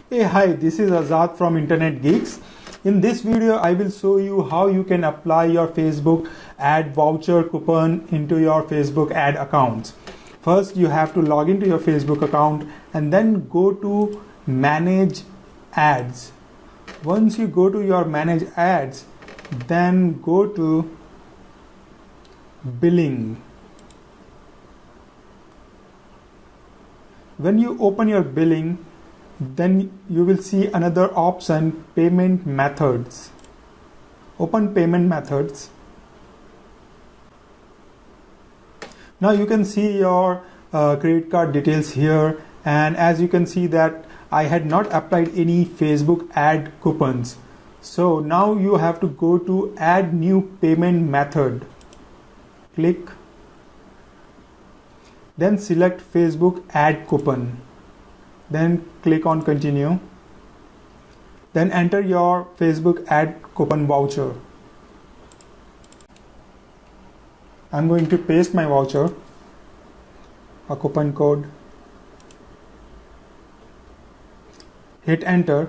Hey, hi, this is Azad from Internet Geeks. In this video, I will show you how you can apply your Facebook ad voucher coupon into your Facebook ad accounts. First, you have to log into your Facebook account and then go to Manage Ads. Once you go to your Manage Ads, then go to Billing. When you open your billing, then you will see another option, payment methods. Open payment methods. Now you can see your credit card details here, and as you can see that I had not applied any Facebook ad coupons. So now you have to go to add new payment method. Click. Then select Facebook ad coupon. Then click on continue. Then enter your Facebook ad coupon voucher. I'm going to paste my voucher, a coupon code. Hit enter.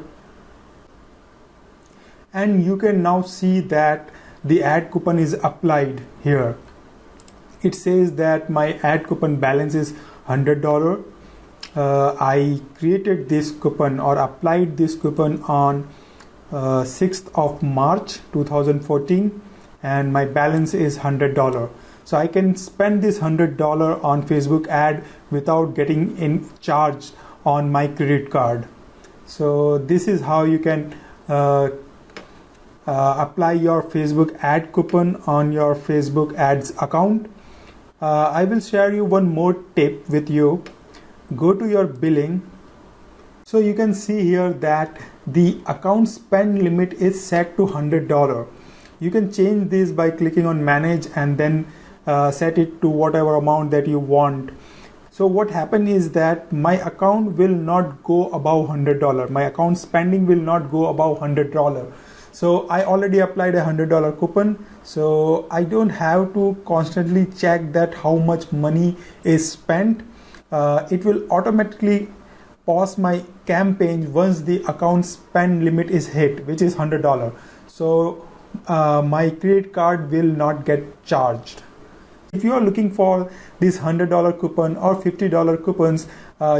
And you can now see that the ad coupon is applied here. It says that my ad coupon balance is $100. I created this coupon or applied this coupon on 6th of March 2014 and my balance is $100. So I can spend this $100 on Facebook ad without getting in charged on my credit card. So this is how you can apply your Facebook ad coupon on your Facebook ads account. I will share you one more tip with you. Go to your billing. So you can see here that the account spend limit is set to $100. You can change this by clicking on manage and then set it to whatever amount that you want. So what happened is that my account will not go above $100. My account spending will not go above $100. So I already applied a $100 coupon. So I don't have to constantly check that how much money is spent. It will automatically pause my campaign once the account spend limit is hit, which is $100. So my credit card will not get charged. If you are looking for this $100 coupon or $50 coupons,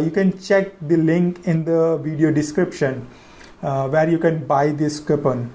you can check the link in the video description where you can buy this coupon.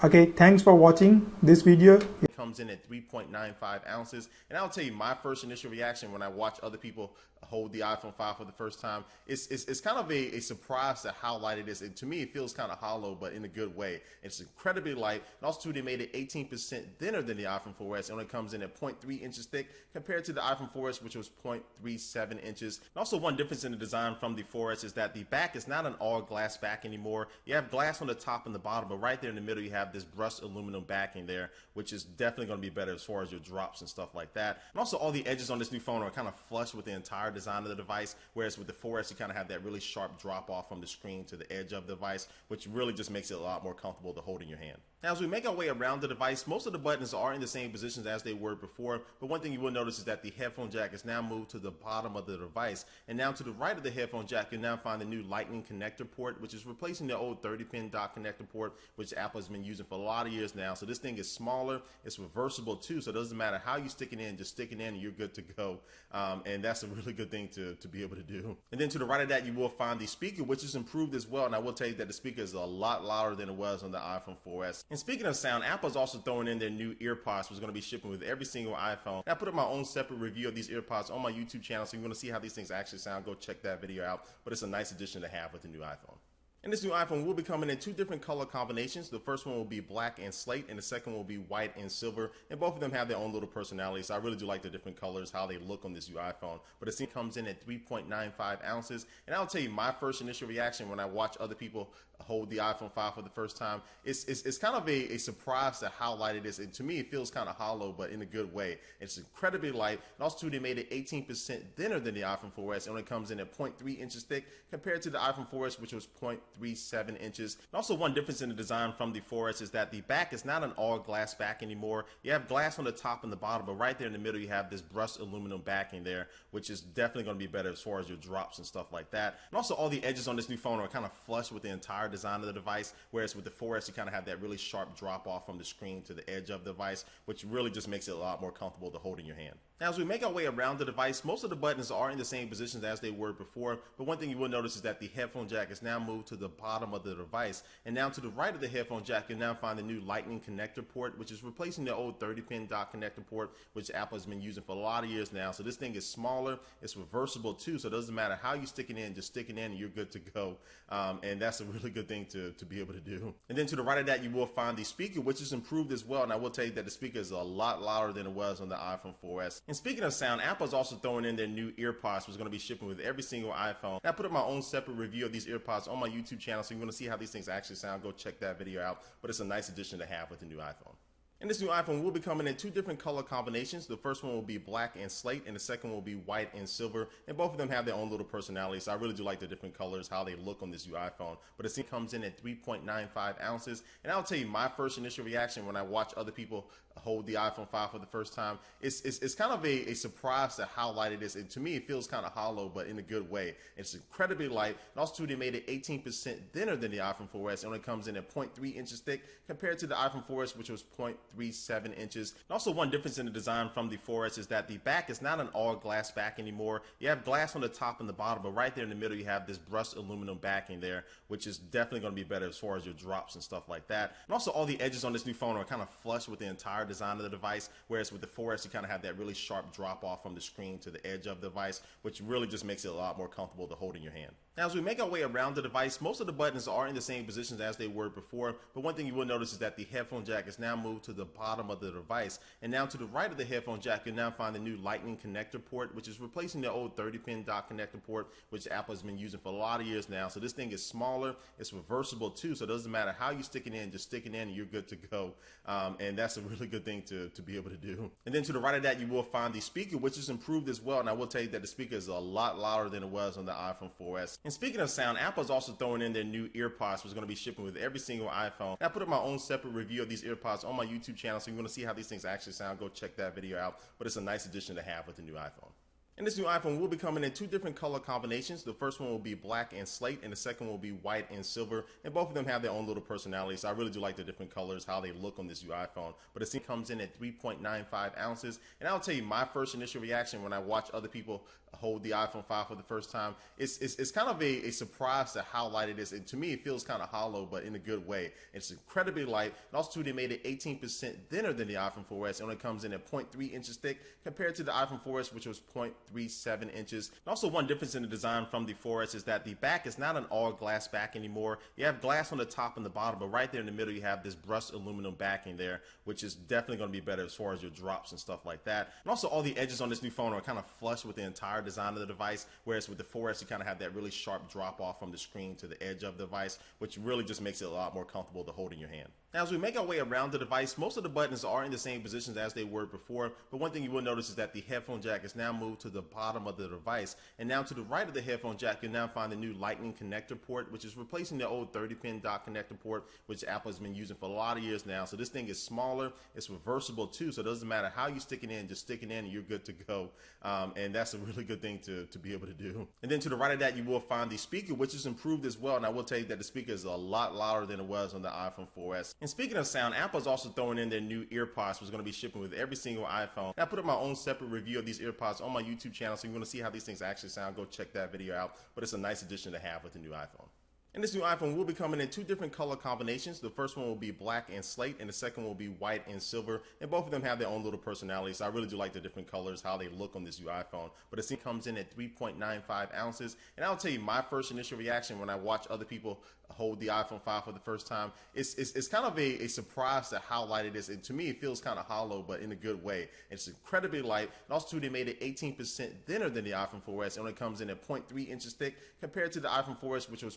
Okay, thanks for watching this video. It comes in at 3.95 ounces. And I'll tell you my first initial reaction when I watch other people hold the iPhone 5 for the first time. It's kind of a surprise to how light it is. And to me, it feels kind of hollow, but in a good way. It's incredibly light. And also, they made it 18% thinner than the iPhone 4S. It only comes in at 0.3 inches thick compared to the iPhone 4S, which was 0.37 inches. And also, one difference in the design from the 4S is that the back is not an all glass back anymore. You have glass on the top and the bottom, but right there in the middle, you have this brushed aluminum backing there, which is definitely going to be better as far as your drops and stuff like that. And also, all the edges on this new phone are kind of flush with the entire design of the device, whereas with the 4S, you kind of have that really sharp drop off from the screen to the edge of the device, which really just makes it a lot more comfortable to hold in your hand. Now, as we make our way around the device, most of the buttons are in the same positions as they were before, but one thing you will notice is that the headphone jack is now moved to the bottom of the device, and now to the right of the headphone jack, you'll now find the new Lightning connector port, which is replacing the old 30-pin dock connector port, which Apple has been using for a lot of years now. So this thing is smaller, it's reversible too, so it doesn't matter how you stick it in, just stick it in and you're good to go. And that's a really good thing to be able to do. And then to the right of that, you will find the speaker, which is improved as well, and I will tell you that the speaker is a lot louder than it was on the iPhone 4S. And speaking of sound, Apple's also throwing in their new earpods, which is going to be shipping with every single iPhone. And I put up my own separate review of these earpods on my YouTube channel, so you're going to see how these things actually sound. Go check that video out, but it's a nice addition to have with the new iPhone. And this new iPhone will be coming in two different color combinations. The first one will be black and slate, and the second will be white and silver. And both of them have their own little personalities. So I really do like the different colors, how they look on this new iPhone. But it comes in at 3.95 ounces. And I'll tell you my first initial reaction when I watch other people hold the iPhone 5 for the first time, it's kind of a surprise to how light it is. And to me, it feels kind of hollow, but in a good way. It's incredibly light. And also, too, they made it 18% thinner than the iPhone 4S. It only comes in at 0.3 inches thick compared to the iPhone 4S, which was 0.37 inches. And also, one difference in the design from the 4S is that the back is not an all glass back anymore. You have glass on the top and the bottom, but right there in the middle, you have this brushed aluminum backing there, which is definitely going to be better as far as your drops and stuff like that. And also, all the edges on this new phone are kind of flush with the entire design of the device, whereas with the 4S, you kind of have that really sharp drop off from the screen to the edge of the device, which really just makes it a lot more comfortable to hold in your hand. Now, as we make our way around the device, most of the buttons are in the same positions as they were before, but one thing you will notice is that the headphone jack is now moved to the bottom of the device, and now to the right of the headphone jack, you'll now find the new Lightning connector port, which is replacing the old 30-pin dock connector port, which Apple has been using for a lot of years now. So this thing is smaller, it's reversible too, so it doesn't matter how you stick it in, just stick it in and you're good to go. And that's a really good thing to be able to do. And then to the right of that, you will find the speaker, which is improved as well, and I will tell you that the speaker is a lot louder than it was on the iPhone 4S. And speaking of sound, Apple's also throwing in their new EarPods, which is going to be shipping with every single iPhone. And I put up my own separate review of these EarPods on my YouTube channel, so you want to see how these things actually sound, go check that video out. But it's a nice addition to have with the new iPhone. And this new iPhone will be coming in two different color combinations. The first one will be black and slate, and the second will be white and silver. And both of them have their own little personalities. So I really do like the different colors, how they look on this new iPhone. But it comes in at 3.95 ounces. And I'll tell you my first initial reaction when I watch other people hold the iPhone 5 for the first time. It's kind of a surprise to how light it is. And to me, it feels kind of hollow, but in a good way. It's incredibly light. And also, too, they made it 18% thinner than the iPhone 4S. It only comes in at 0.3 inches thick compared to the iPhone 4S, which was 0.37 inches. And also, one difference in the design from the 4S is that the back is not an all glass back anymore. You have glass on the top and the bottom, but right there in the middle, you have this brushed aluminum backing there, which is definitely going to be better as far as your drops and stuff like that. And also, all the edges on this new phone are kind of flush with the entire design of the device, whereas with the 4S, you kind of have that really sharp drop off from the screen to the edge of the device, which really just makes it a lot more comfortable to hold in your hand. Now, as we make our way around the device, most of the buttons are in the same positions as they were before, but one thing you will notice is that the headphone jack is now moved to the bottom of the device, and now to the right of the headphone jack, you'll now find the new Lightning connector port, which is replacing the old 30-pin dock connector port, which Apple has been using for a lot of years now. So this thing is smaller, it's reversible too, so it doesn't matter how you stick it in, just stick it in and you're good to go. And that's a really good thing to be able to do. And then to the right of that, you will find the speaker, which is improved as well, and I will tell you that the speaker is a lot louder than it was on the iPhone 4S. And speaking of sound, Apple's also throwing in their new EarPods, which is going to be shipping with every single iPhone. And I put up my own separate review of these EarPods on my YouTube channel, so you want to see how these things actually sound, go check that video out. But it's a nice addition to have with the new iPhone. And this new iPhone will be coming in two different color combinations. The first one will be black and slate, and the second will be white and silver. And both of them have their own little personalities. So I really do like the different colors, how they look on this new iPhone. But it comes in at 3.95 ounces. And I'll tell you my first initial reaction when I watch other people hold the iPhone 5 for the first time. It's kind of a surprise to how light it is. And to me, it feels kind of hollow, but in a good way. It's incredibly light. And also, too, they made it 18% thinner than the iPhone 4S. It only comes in at 0.3 inches thick compared to the iPhone 4S, which was 0.37 inches. And also, one difference in the design from the 4S is that the back is not an all glass back anymore. You have glass on the top and the bottom, but right there in the middle, you have this brushed aluminum backing there, which is definitely going to be better as far as your drops and stuff like that. And also, all the edges on this new phone are kind of flush with the entire design of the device, whereas with the 4S, you kind of have that really sharp drop off from the screen to the edge of the device, which really just makes it a lot more comfortable to hold in your hand. Now, as we make our way around the device, most of the buttons are in the same positions as they were before, but one thing you will notice is that the headphone jack is now moved to the bottom of the device, and now to the right of the headphone jack, you'll now find the new Lightning connector port, which is replacing the old 30-pin dock connector port, which Apple has been using for a lot of years now. So this thing is smaller, it's reversible too, so it doesn't matter how you stick it in, just stick it in and you're good to go. And that's a really good thing to be able to do. And then to the right of that, you will find the speaker, which is improved as well, and I will tell you that the speaker is a lot louder than it was on the iPhone 4S. And speaking of sound, Apple's also throwing in their new EarPods, which is going to be shipping with every single iPhone. And I put up my own separate review of these EarPods on my YouTube channel, so you want to see how these things actually sound, go check that video out. But it's a nice addition to have with the new iPhone. And this new iPhone will be coming in two different color combinations. The first one will be black and slate, and the second will be white and silver. And both of them have their own little personalities. So I really do like the different colors, how they look on this new iPhone. But it comes in at 3.95 ounces. And I'll tell you my first initial reaction when I watch other people hold the iPhone 5 for the first time. It's kind of a surprise to how light it is. And to me, it feels kind of hollow, but in a good way. It's incredibly light. And also, too, they made it 18% thinner than the iPhone 4S. It only comes in at 0.3 inches thick compared to the iPhone 4S, which was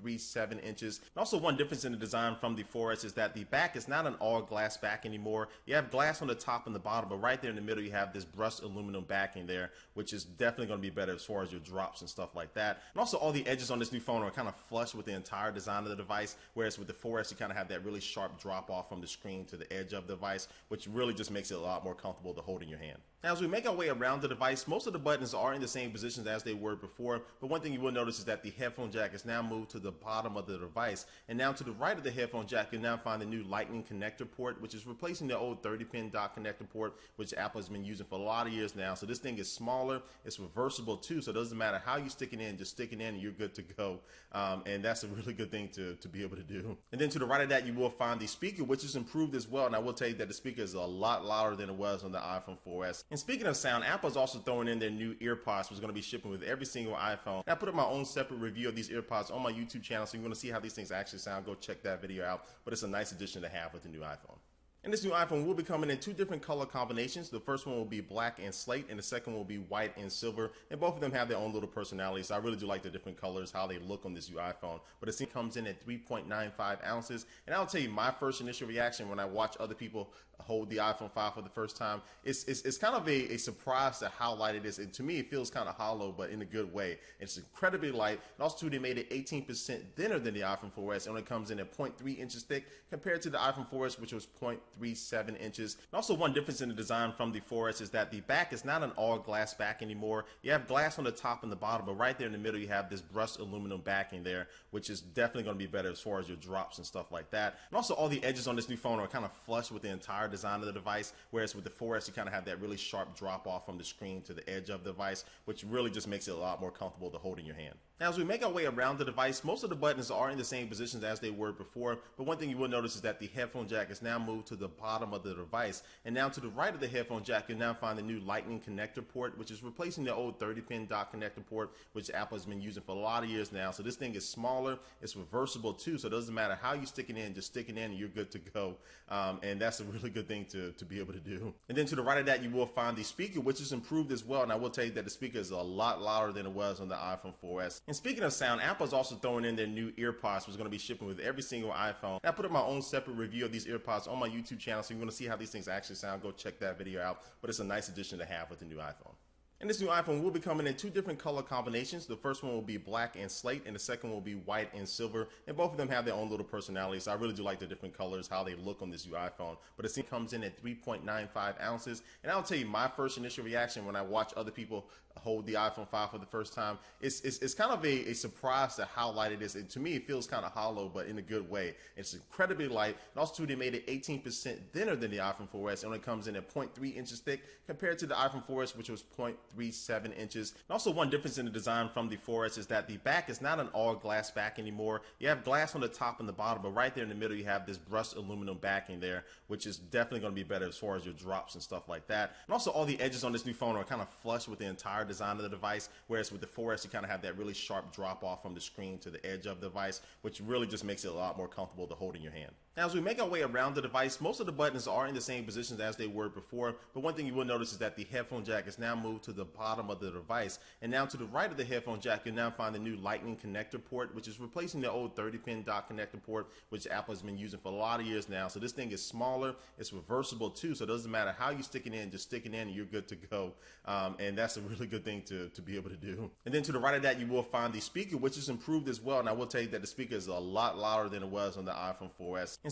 0.37 inches. And also one difference in the design from the 4S is that the back is not an all glass back anymore. You have glass on the top and the bottom, but right there in the middle you have this brushed aluminum backing there, which is definitely going to be better as far as your drops and stuff like that. And also all the edges on this new phone are kind of flush with the entire design of the device, whereas with the 4S you kind of have that really sharp drop off from the screen to the edge of the device, which really just makes it a lot more comfortable to hold in your hand. Now, as we make our way around the device, most of the buttons are in the same positions as they were before, but one thing you will notice is that the headphone jack is now moved to the bottom of the device, and now to the right of the headphone jack you'll now find the new lightning connector port, which is replacing the old 30-pin dock connector port, which Apple has been using for a lot of years now. So this thing is smaller, it's reversible too, so it doesn't matter how you stick it in, just stick it in and you're good to go. And that's a really good thing to be able to do. And then to the right of that you will find the speaker, which is improved as well, and I will tell you that the speaker is a lot louder than it was on the iPhone 4S. And speaking of sound, Apple's also throwing in their new EarPods, which is going to be shipping with every single iPhone. And I put up my own separate review of these EarPods on my YouTube channel, so you want to see how these things actually sound, go check that video out. But it's a nice addition to have with the new iPhone. And this new iPhone will be coming in two different color combinations. The first one will be black and slate, and the second will be white and silver. And both of them have their own little personalities. I really do like the different colors, how they look on this new iPhone. But it comes in at 3.95 ounces. And I'll tell you my first initial reaction when I watch other people hold the iPhone 5 for the first time. It's kind of a surprise to how light it is. And to me, it feels kind of hollow, but in a good way. It's incredibly light. And also, they made it 18% thinner than the iPhone 4S. It only comes in at 0.3 inches thick compared to the iPhone 4S, which was 0.37 inches. And also one difference in the design from the 4S is that the back is not an all glass back anymore. You have glass on the top and the bottom, but right there in the middle you have this brushed aluminum backing there, which is definitely going to be better as far as your drops and stuff like that. And also all the edges on this new phone are kind of flush with the entire design of the device, whereas with the 4S you kind of have that really sharp drop off from the screen to the edge of the device, which really just makes it a lot more comfortable to hold in your hand. Now, as we make our way around the device, most of the buttons are in the same positions as they were before, but one thing you will notice is that the headphone jack is now moved to the bottom of the device, and now to the right of the headphone jack you'll now find the new lightning connector port, which is replacing the old 30-pin dock connector port, which Apple has been using for a lot of years now. So this thing is smaller, it's reversible too, so it doesn't matter how you stick it in, just stick it in and you're good to go. And that's a really good thing to be able to do. And then to the right of that you will find the speaker, which is improved as well, and I will tell you that the speaker is a lot louder than it was on the iPhone 4S. And speaking of sound, Apple's also throwing in their new EarPods, which is going to be shipping with every single iPhone. And I put up my own separate review of these EarPods on my YouTube channel, so you want to see how these things actually sound, go check that video out. But it's a nice addition to have with the new iPhone. And this new iPhone will be coming in two different color combinations. The first one will be black and slate, and the second will be white and silver. And both of them have their own little personalities. I really do like the different colors, how they look on this new iPhone. But it comes in at 3.95 ounces. And I'll tell you my first initial reaction when I watch other people hold the iPhone 5 for the first time. It's kind of a surprise to how light it is. And to me, it feels kind of hollow, but in a good way. It's incredibly light. And also, they made it 18% thinner than the iPhone 4S. It only comes in at 0.3 inches thick compared to the iPhone 4S, which was 0.37 inches. And also one difference in the design from the 4S is that the back is not an all glass back anymore. You have glass on the top and the bottom, but right there in the middle you have this brushed aluminum backing there, which is definitely going to be better as far as your drops and stuff like that. And also all the edges on this new phone are kind of flush with the entire design of the device, whereas with the 4S you kind of have that really sharp drop off from the screen to the edge of the device, which really just makes it a lot more comfortable to hold in your hand. Now, as we make our way around the device, most of the buttons are in the same positions as they were before, but one thing you will notice is that the headphone jack is now moved to the bottom of the device, and now to the right of the headphone jack you'll now find the new lightning connector port, which is replacing the old 30-pin dock connector port, which Apple has been using for a lot of years now. So this thing is smaller, it's reversible too, so it doesn't matter how you stick it in, just stick it in and you're good to go. And that's a really good thing to be able to do. And then to the right of that you will find the speaker, which is improved as well, and I will tell you that the speaker is a lot louder than it was on the iPhone 4S. And